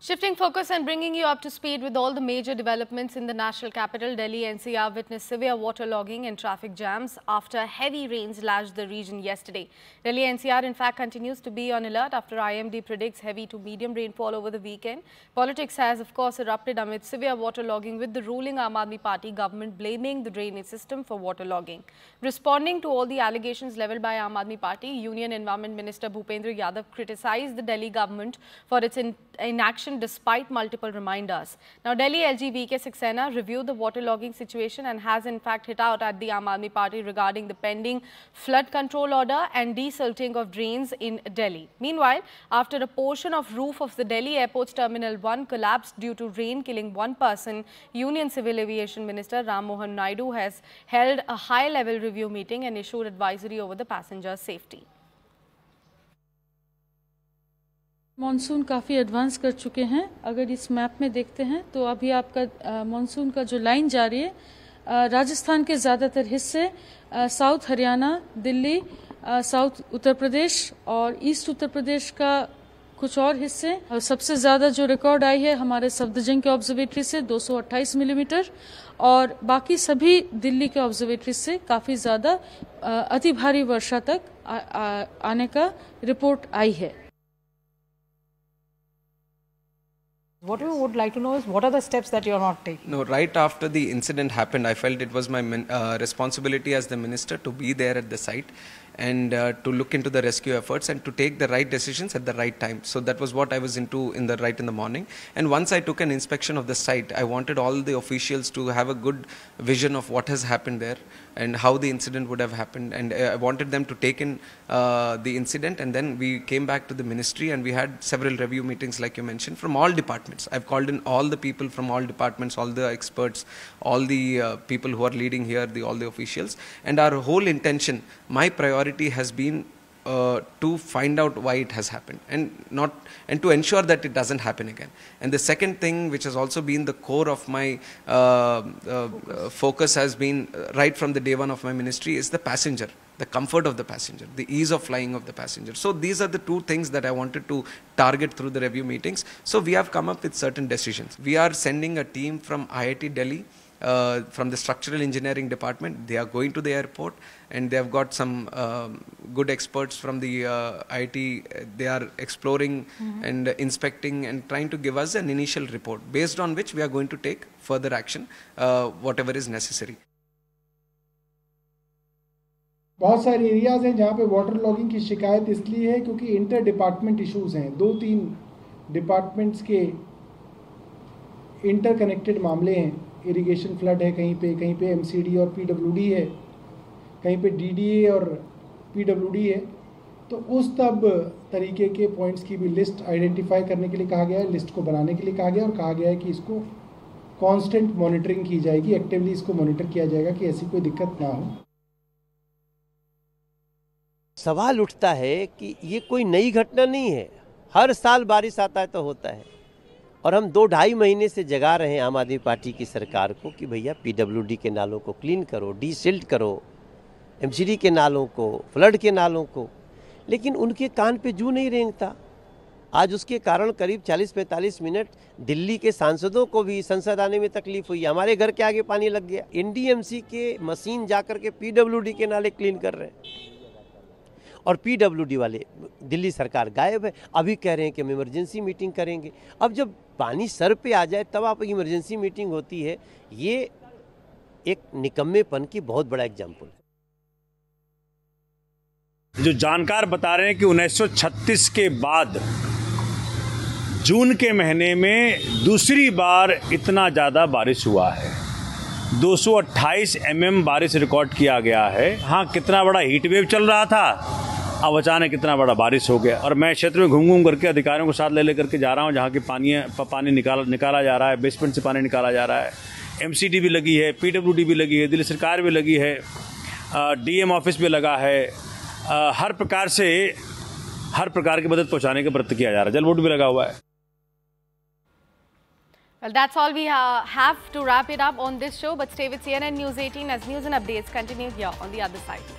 Shifting focus and bringing you up to speed with all the major developments in the national capital, Delhi NCR witnessed severe waterlogging and traffic jams after heavy rains lashed the region yesterday. Delhi NCR in fact continues to be on alert after IMD predicts heavy to medium rainfall over the weekend. Politics has of course erupted amid severe waterlogging, with the ruling Aam Aadmi Party government blaming the drainage system for waterlogging. Responding to all the allegations levelled by Aam Aadmi Party, Union Environment Minister Bhupendra Yadav criticized the Delhi government for its inaction despite multiple reminders. Now, Delhi LG V.K. Saxena reviewed the waterlogging situation and has in fact hit out at the Aam Aadmi Party regarding the pending flood control order and desilting of drains in Delhi. Meanwhile, after a portion of roof of the Delhi Airport's Terminal 1 collapsed due to rain killing one person, Union Civil Aviation Minister Ram Mohan Naidu has held a high-level review meeting and issued advisory over the passenger safety. Monsoon काफ़ी advance कर चुके हैं। अगर इस map में देखते हैं तो अभी आपका मानसून का जो लाइन जारी है, राजस्थान के ज़्यादातर हिस्से, साउथ हरियाणा, दिल्ली, साउथ उत्तर प्रदेश और ईस्ट उत्तर प्रदेश का कुछ और हिस्से। सबसे ज़्यादा जो रिकॉर्ड आई है हमारे सफदरजंग के ऑब्जर्वेटरी से 228 मिलीमीटर और बाकी सभी दिल्ली के ऑब्जर्वेटरी से काफ़ी ज़्यादा अति भारी वर्षा तक आने का रिपोर्ट आई है। What we would like to know is what are the steps that you are not taking? No, right after the incident happened, I felt it was my responsibility as the minister to be there at the site and to look into the rescue efforts and to take the right decisions at the right time. So that was what I was into in the morning. And once I took an inspection of the site, I wanted all the officials to have a good vision of what has happened there and how the incident would have happened. And I wanted them to take in the incident, and then we came back to the ministry and we had several review meetings, like you mentioned, from all departments. I've called in all the people from all departments, all the experts, all the people who are leading here, all the officials. And our whole intention, my priority has been to find out why it has happened and to ensure that it doesn't happen again. And the second thing, which has also been the core of my focus, has been right from the day one of my ministry, is the passenger, the comfort of the passenger, the ease of flying of the passenger. So these are the two things that I wanted to target through the review meetings. So we have come up with certain decisions. We are sending a team from IIT Delhi, from the structural engineering department. They are going to the airport and they have got some good experts from the IIT. They are exploring and inspecting and trying to give us an initial report, based on which we are going to take further action, whatever is necessary. बहुत सारे areas हैं जहाँ पे water logging की शिकायत इसलिए है क्योंकि इंटर डिपार्टमेंट इश्यूज़ हैं। 2-3 डिपार्टमेंट्स के इंटर कनेक्टेड मामले हैं। इरिगेशन फ्लड है कहीं पे एमसीडी और पीडब्ल्यूडी है, कहीं पे डीडीए और पीडब्ल्यूडी है। तो उस तब तरीके के पॉइंट्स की भी लिस्ट आइडेंटिफाई करने के लिए कहा गया है, लिस्ट को बनाने के लिए कहा गया और कहा गया है कि इसको कांस्टेंट मॉनिटरिंग की जाएगी, एक्टिवली इसको मॉनिटर किया जाएगा कि ऐसी कोई दिक्कत ना हो। सवाल उठता है कि ये कोई नई घटना नहीं है, हर साल बारिश आता है तो होता है, और हम 2-2.5 महीने से जगा रहे हैं आम आदमी पार्टी की सरकार को कि भैया पीडब्ल्यूडी के नालों को क्लीन करो, डीसिल्ट करो, एमसीडी के नालों को, फ्लड के नालों को, लेकिन उनके कान पे जू नहीं रेंगता। आज उसके कारण करीब 40-45 मिनट दिल्ली के सांसदों को भी संसद आने में तकलीफ हुई। हमारे घर के आगे पानी लग गया। एनडीएमसी के मशीन जाकर के पीडब्ल्यूडी के नाले क्लीन कर रहे हैं और पीडब्ल्यूडी वाले, दिल्ली सरकार गायब है। अभी कह रहे हैं कि हम इमरजेंसी मीटिंग करेंगे। अब जब पानी सर पे आ जाए तब आप इमरजेंसी मीटिंग होती है। ये एक निकम्मेपन की बहुत बड़ा एग्जाम्पल है। जो जानकार बता रहे हैं कि 1936 के बाद जून के महीने में दूसरी बार इतना ज़्यादा बारिश हुआ है। 228 mm बारिश रिकॉर्ड किया गया है। हाँ, कितना बड़ा हीट वेव चल रहा था, अब अचानक कितना बड़ा बारिश हो गया। और मैं क्षेत्र में घूम करके अधिकारियों को साथ ले करके जा रहा हूँ, जहाँ की पानी निकाला जा रहा है, बेसमेंट से पानी निकाला जा रहा है। एमसीडी भी लगी है, पीडब्ल्यूडी भी लगी है, दिल्ली सरकार भी लगी है, डीएम ऑफिस भी लगा है। हर प्रकार की मदद पहुँचाने का प्रयत्न किया जा रहा है। जल बोर्ड भी लगा हुआ है। Well, that's all we have to wrap it up on this show. But stay with CNN News 18 as news and updates continue here on the other side. Thank you.